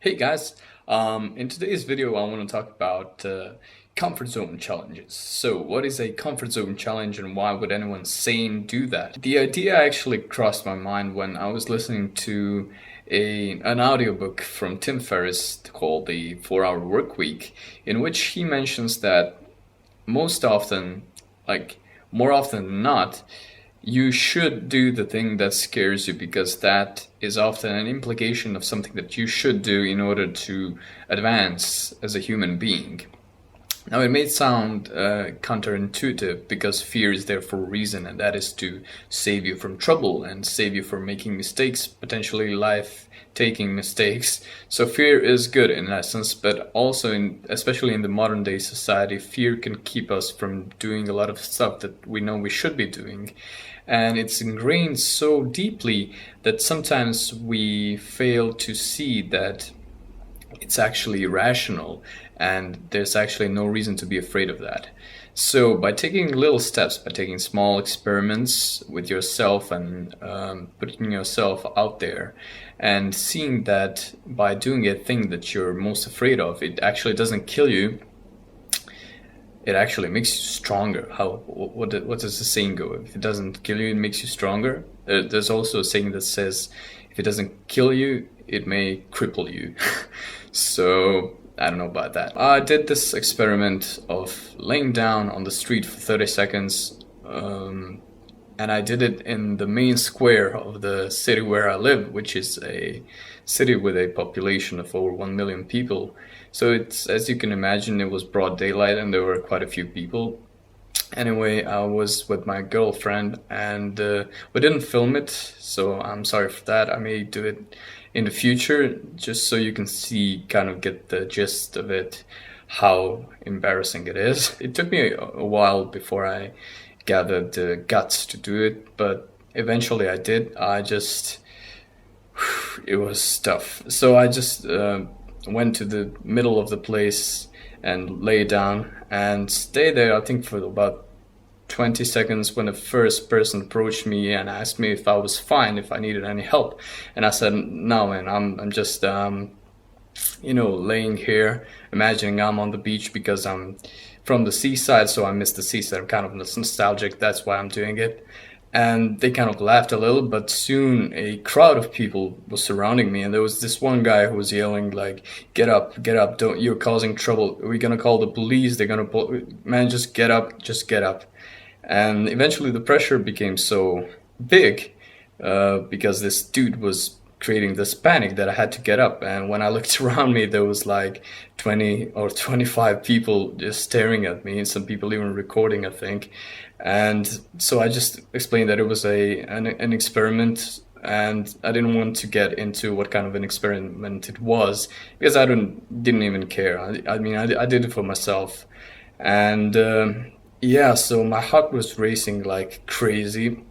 Hey guys, in today's video I want to talk about comfort zone challenges. So what is a comfort zone challenge and why would anyone sane do that? The idea actually crossed my mind when I was listening to an audiobook from Tim Ferriss called the 4-Hour Work Week, in which he mentions that most often, like more often than not, you should do the thing that scares you because that is often an implication of something that you should do in order to advance as a human being. Now, it may sound counterintuitive because fear is there for a reason, and that is to save you from trouble and save you from making mistakes, potentially life-taking mistakes. So fear is good in essence, but also, especially in the modern day society, fear can keep us from doing a lot of stuff that we know we should be doing. And it's ingrained so deeply that sometimes we fail to see that it's actually irrational and there's actually no reason to be afraid of that. So by taking little steps, by taking small experiments with yourself and putting yourself out there and seeing that by doing a thing that you're most afraid of, it actually doesn't kill you, it actually makes you stronger. What does the saying go? If it doesn't kill you, it makes you stronger. There's also a saying that says, if it doesn't kill you, it may cripple you. So I don't know about that. I did this experiment of laying down on the street for 30 seconds, and I did it in the main square of the city where I live, which is a city with a population of over 1 million people. So it's, as you can imagine, it was broad daylight and there were quite a few people. Anyway, I was with my girlfriend and we didn't film it, so I'm sorry for that. I may do it in the future just so you can see, kind of get the gist of it, how embarrassing it is. It took me a while before I gathered the guts to do it, but eventually I did. It was tough. So I just went to the middle of the place and lay down and stayed there, I think, for about 20 seconds when the first person approached me and asked me if I was fine, if I needed any help. And I said, no man, I'm just laying here imagining I'm on the beach because I'm from the seaside, so I miss the seaside. I'm kind of nostalgic, that's why I'm doing it. And they kind of laughed a little, but soon a crowd of people was surrounding me, and there was this one guy who was yelling like, get up, don't, you're causing trouble, we're gonna call the police, they're gonna man, just get up, just get up. And eventually the pressure became so big because this dude was creating this panic that I had to get up. And when I looked around me, there was like 20 or 25 people just staring at me, and some people even recording, I think. And so I just explained that it was an experiment, and I didn't want to get into what kind of an experiment it was because I didn't even care. I mean, I did it for myself. And yeah, so my heart was racing like crazy.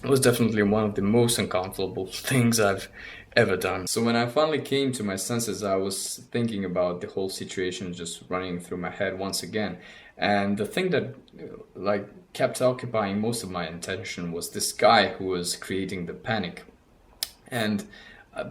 It was definitely one of the most uncomfortable things I've ever done. So when I finally came to my senses, I was thinking about the whole situation just running through my head once again. And the thing that like kept occupying most of my attention was this guy who was creating the panic. And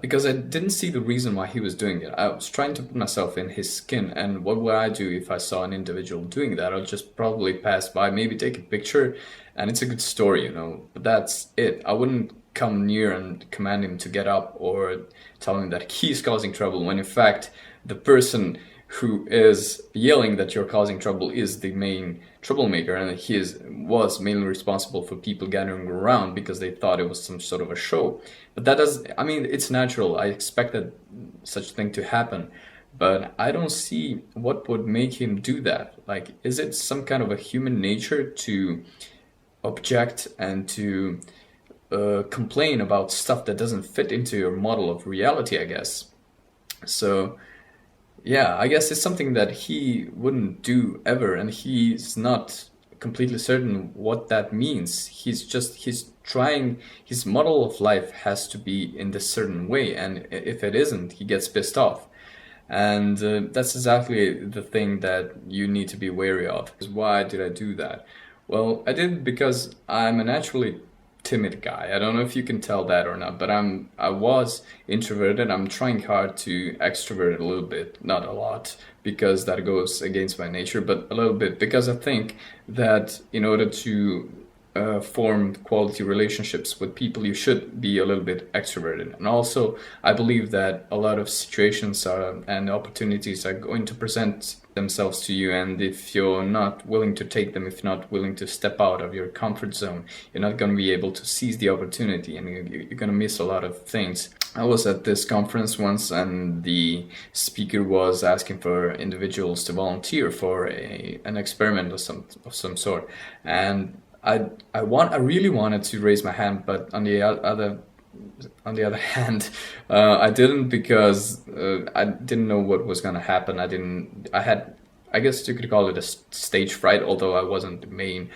because I didn't see the reason why he was doing it. I was trying to put myself in his skin, and what would I do if I saw an individual doing that? I'll just probably pass by, maybe take a picture, and it's a good story, you know, but that's it. I wouldn't come near and command him to get up or tell him that he's causing trouble, when in fact the person who is yelling that you're causing trouble is the main troublemaker, and was mainly responsible for people gathering around because they thought it was some sort of a show. But that does, I mean, it's natural. I expected such thing to happen, but I don't see what would make him do that. Like, is it some kind of a human nature to object and to complain about stuff that doesn't fit into your model of reality, I guess? So yeah, I guess it's something that he wouldn't do ever, and he's not completely certain what that means. He's trying, his model of life has to be in this certain way, and if it isn't, he gets pissed off. And that's exactly the thing that you need to be wary of. Why did I do that? Well, I did it because I'm a naturally timid guy. I don't know if you can tell that or not, but I was introverted. I'm trying hard to extrovert a little bit, not a lot, because that goes against my nature, but a little bit, because I think that in order to form quality relationships with people, you should be a little bit extroverted. And also, I believe that a lot of situations and opportunities are going to present themselves to you, and if you're not willing to take them, if you're not willing to step out of your comfort zone, you're not going to be able to seize the opportunity, and you're going to miss a lot of things. I was at this conference once, and the speaker was asking for individuals to volunteer for an experiment of some sort, and I really wanted to raise my hand, but on the other hand, I didn't, because I didn't know what was gonna happen. I had, I guess you could call it a stage fright, although I wasn't the main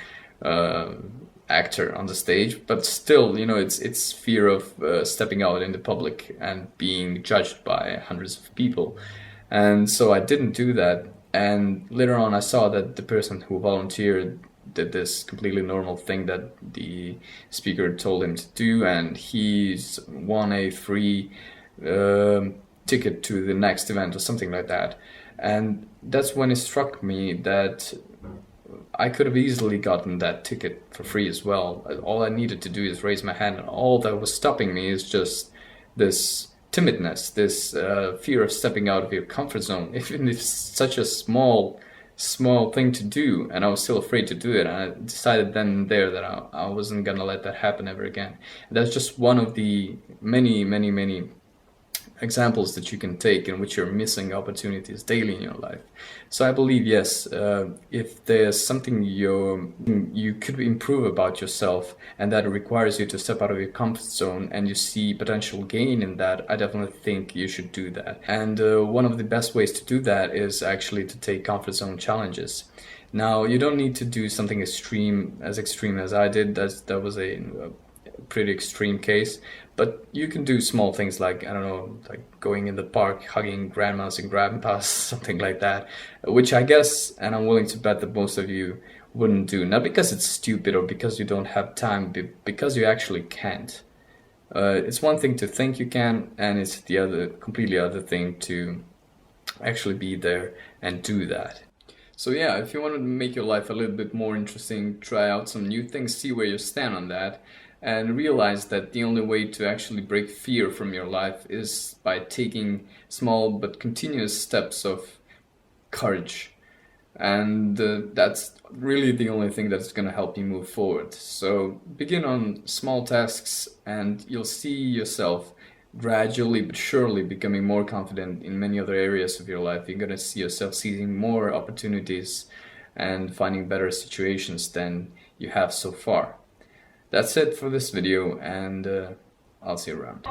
actor on the stage, but still, you know, it's fear of stepping out in the public and being judged by hundreds of people. And so I didn't do that. And later on, I saw that the person who volunteered did this completely normal thing that the speaker told him to do, and he's won a free ticket to the next event or something like that. And that's when it struck me that I could have easily gotten that ticket for free as well. All I needed to do is raise my hand, and all that was stopping me is just this timidness, this fear of stepping out of your comfort zone, even if it's such a small thing to do, and I was still afraid to do it. And I decided then and there that I wasn't gonna let that happen ever again. And that's just one of the many examples that you can take in which you're missing opportunities daily in your life. So I believe, yes, if there's something you could improve about yourself, and that requires you to step out of your comfort zone, and you see potential gain in that, I definitely think you should do that. And one of the best ways to do that is actually to take comfort zone challenges. Now, you don't need to do something extreme as I did. That was a pretty extreme case, but you can do small things like, I don't know, like going in the park, hugging grandmas and grandpas, something like that, which I guess, and I'm willing to bet that most of you wouldn't do, not because it's stupid or because you don't have time, but because you actually can't. It's one thing to think you can, and it's the completely other thing to actually be there and do that. So yeah, if you want to make your life a little bit more interesting, try out some new things, see where you stand on that, and realize that the only way to actually break fear from your life is by taking small but continuous steps of courage. And that's really the only thing that's going to help you move forward. So begin on small tasks, and you'll see yourself gradually but surely becoming more confident in many other areas of your life. You're going to see yourself seizing more opportunities and finding better situations than you have so far. That's it for this video, and I'll see you around.